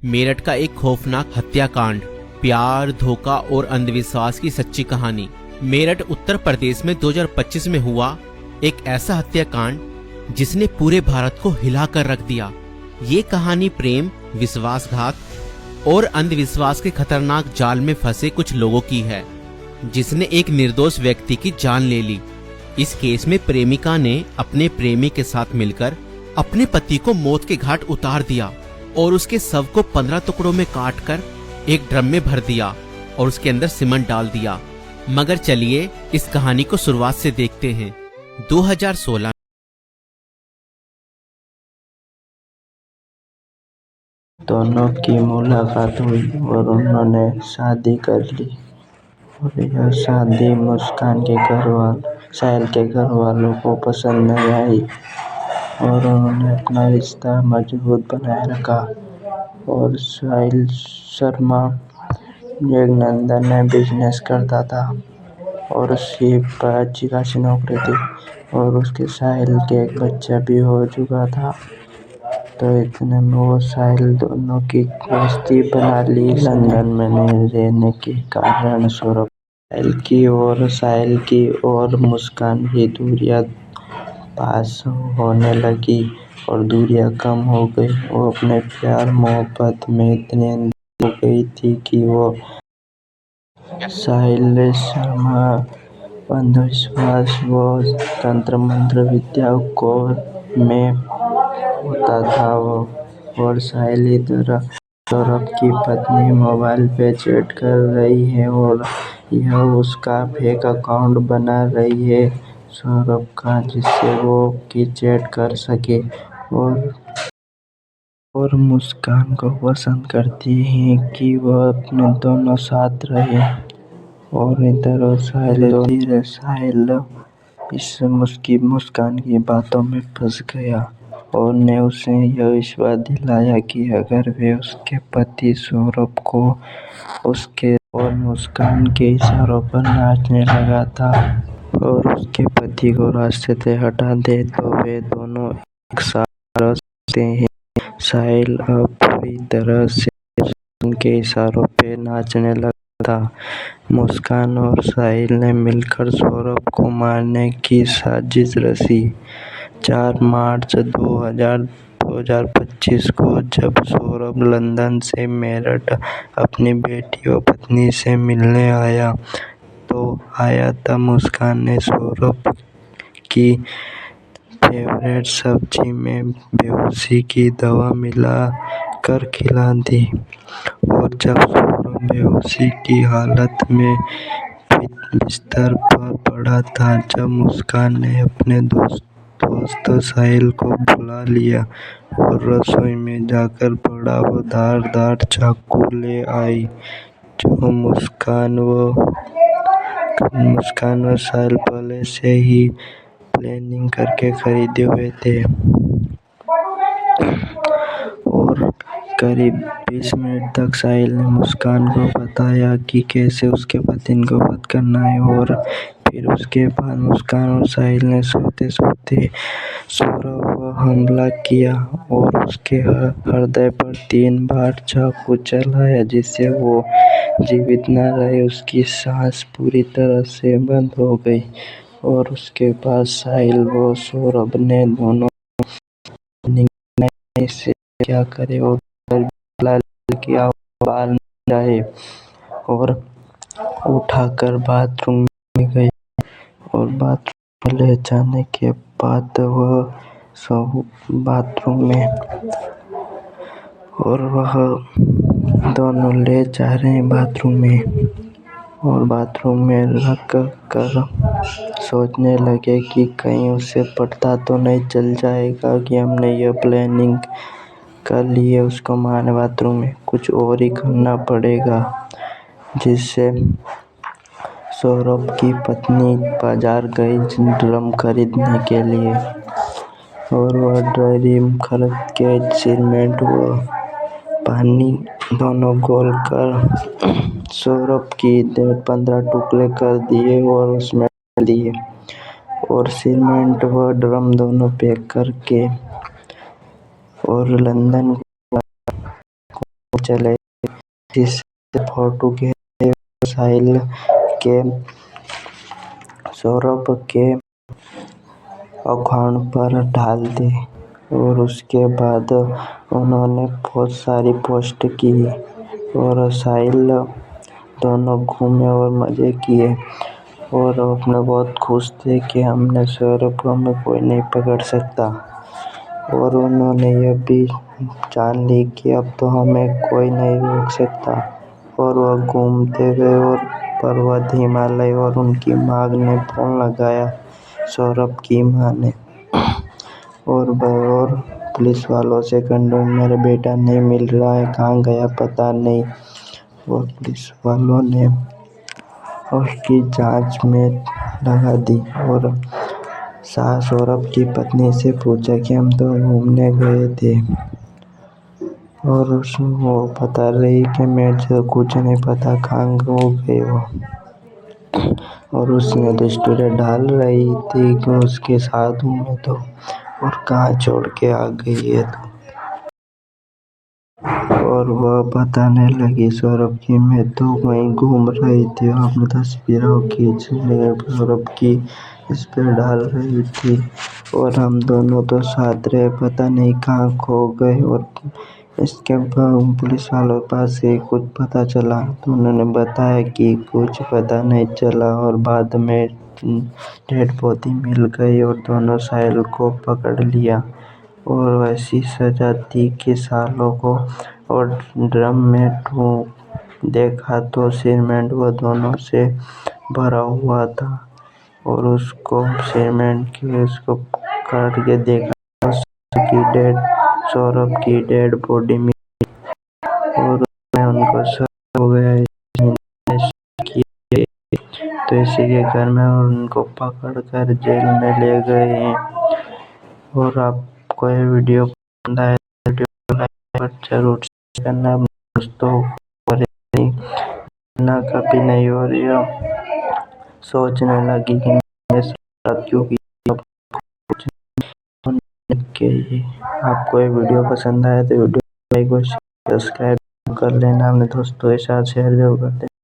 मेरठ का एक खौफनाक हत्याकांड, प्यार, धोखा और अंधविश्वास की सच्ची कहानी। मेरठ उत्तर प्रदेश में 2025 में हुआ एक ऐसा हत्याकांड जिसने पूरे भारत को हिलाकर रख दिया। ये कहानी प्रेम, विश्वासघात और अंधविश्वास के खतरनाक जाल में फंसे कुछ लोगों की है, जिसने एक निर्दोष व्यक्ति की जान ले ली। इस केस में प्रेमिका ने अपने प्रेमी के साथ मिलकर अपने पति को मौत के घाट उतार दिया और उसके शव को 15 टुकड़ों में काटकर एक ड्रम में भर दिया और उसके अंदर सीमेंट डाल दिया। मगर चलिए इस कहानी को शुरुआत से देखते हैं। 2016 दोनों की मुलाकात हुई और उन्होंने शादी कर ली। और यह शादी साहिल के घर वालों को पसंद नहीं आई और उन्होंने अपना रिश्ता मजबूत बनाए रखा। और साहिल शर्मा एक लंदन में बिजनेस करता था और उसकी अच्छी खासी नौकरी थी और उसके साहिल के एक बच्चा भी हो चुका था। तो इतने में वो साहिल दोनों की दोस्ती बना ली। लंदन में नहीं रहने के कारण सौरभ साहिल की और मुस्कान की दूरियां पास होने लगी और दूरियां कम हो गई। वो अपने प्यार मोहब्बत में इतनी अंधी हो गई थी कि वो साहिल शर्मा अंधविश्वास व तंत्र मंत्र विद्या को में होता था। और साहिल इधर सौरभ की पत्नी मोबाइल पे चैट कर रही है और यह उसका फेक अकाउंट बना रही है सौरभ का, जिससे वो की चैट कर सके और मुस्कान को पसंद करती है कि वह अपने दोनों साथ रहे। और इधर साहिल इस मुस्कान की बातों में फंस गया और ने उसे यह विश्वास दिलाया कि अगर वे उसके पति सौरभ को उसके और मुस्कान के इशारों पर नाचने लगा था और उसके पति को रास्ते से हटा दे तो वे दोनों एक साथ रह सकते हैं। साहिल अब पूरी तरह से उनके इशारों पे नाचने लगा था। मुस्कान और साहिल ने मिलकर सौरभ को मारने की साजिश रची। 4 मार्च 2025 को जब सौरभ लंदन से मेरठ अपनी बेटी और पत्नी से मिलने आया था मुस्कान ने सौरभ की फेवरेट सब्जी में बेहोशी की दवा मिला कर खिला दी। और जब सौरभ बेहोशी की हालत में बिस्तर पर पड़ा था, जब मुस्कान ने अपने दोस्त साहिल को बुला लिया और रसोई में जाकर बड़ा व धारदार चाकू ले आई, जो मुस्कान व साहिल पहले से ही प्लानिंग करके खरीदे हुए थे। और करीब 20 मिनट तक साहिल ने मुस्कान को बताया कि कैसे उसके पति को वध करना है और फिर उसके बाद मुस्कान और साहिल ने सोते सोते सौरभ पर हमला किया और उसके हृदय पर 3 बार चाकू चलाया, जिससे वो जीवित न रहे। उसकी सांस पूरी तरह से बंद हो गई और उसके बाद साहिल व सौरभ ने दोनों निर्णय से क्या करे और की आवाज नहीं रहे और उठाकर बाथरूम में गए और बाथरूम ले जाने के बाद वह बाथरूम में और वह दोनों ले जा रहे हैं बाथरूम में और बाथरूम में रख कर सोचने लगे कि कहीं उसे पता तो नहीं चल जाएगा कि हमने यह प्लानिंग कर ली है उसको मारने। बाथरूम में कुछ और ही करना पड़ेगा, जिससे सौरभ की पत्नी बाजार गई ड्रम खरीदने के लिए और वह ड्रम खरीद के सीमेंट व पानी दोनों घोल कर सौरभ की 15 टुकड़े कर दिए और उसमें डाल दिए और सीमेंट व ड्रम दोनों पैक करके और लंदन चले इस फोटो के साहिल के सौरभ के अकाउंट पर डाल दी और उसके बाद उन्होंने बहुत सारी पोस्ट की और साहिल दोनों घूमे और मज़े किए और अपने बहुत खुश थे कि हमने सौरभ को हमें कोई नहीं पकड़ सकता। और उन्होंने यह भी जान ली कि अब तो हमें कोई नहीं रोक सकता। और वह घूमते गए और पर्वत हिमालय और उनकी माँ ने फ़ोन लगाया, सौरभ की माँ ने, और पुलिस वालों से कहने मेरा बेटा नहीं मिल रहा है, कहाँ गया पता नहीं। और पुलिस वालों ने उसकी जांच में लगा दी और सौरभ की पत्नी से पूछा कि हम तो घूमने गए थे और वो बता रही कि मुझे कुछ नहीं पता कहाँ हो गए वो। और उसने तो स्टोरी डाल रही थी कि उसके साथ हूँ मैं तो, और कहाँ छोड़ के आ गई है तो। और वह बताने लगी सौरभ की मैं तो वहीं घूम रही थी, अपनी तस्वीरों खींचने सौरभ की इस पर डाल रही थी और हम दोनों तो साथ रहे, पता नहीं कहाँ खो गए। और इसके पुलिस वालों के पास से कुछ पता चला तो उन्होंने बताया कि कुछ पता नहीं चला और बाद में डेड बॉडी मिल गई और दोनों साहिल को पकड़ लिया और वैसी सजा दी कि सालों को। और ड्रम में देखा तो सीमेंट वो दोनों से भरा हुआ था और उसको सीमेंट की उसको काट के देखा सौरभ की डेड बॉडी में और उनको सब हो गया तो इसी के घर में उनको पकड़ कर जेल में ले गए हैं। और आपको ये वीडियो पसंद आए तो वीडियो लाइक जरूर करना दोस्तों, और ना कभी नहीं हो रही हो सोचने लगी कि मेरे साथ क्यों किया। आपको ये वीडियो पसंद आए तो वीडियो लाइक और सब्सक्राइब कर लेना, अपने दोस्तों के साथ शेयर जरूर कर देना।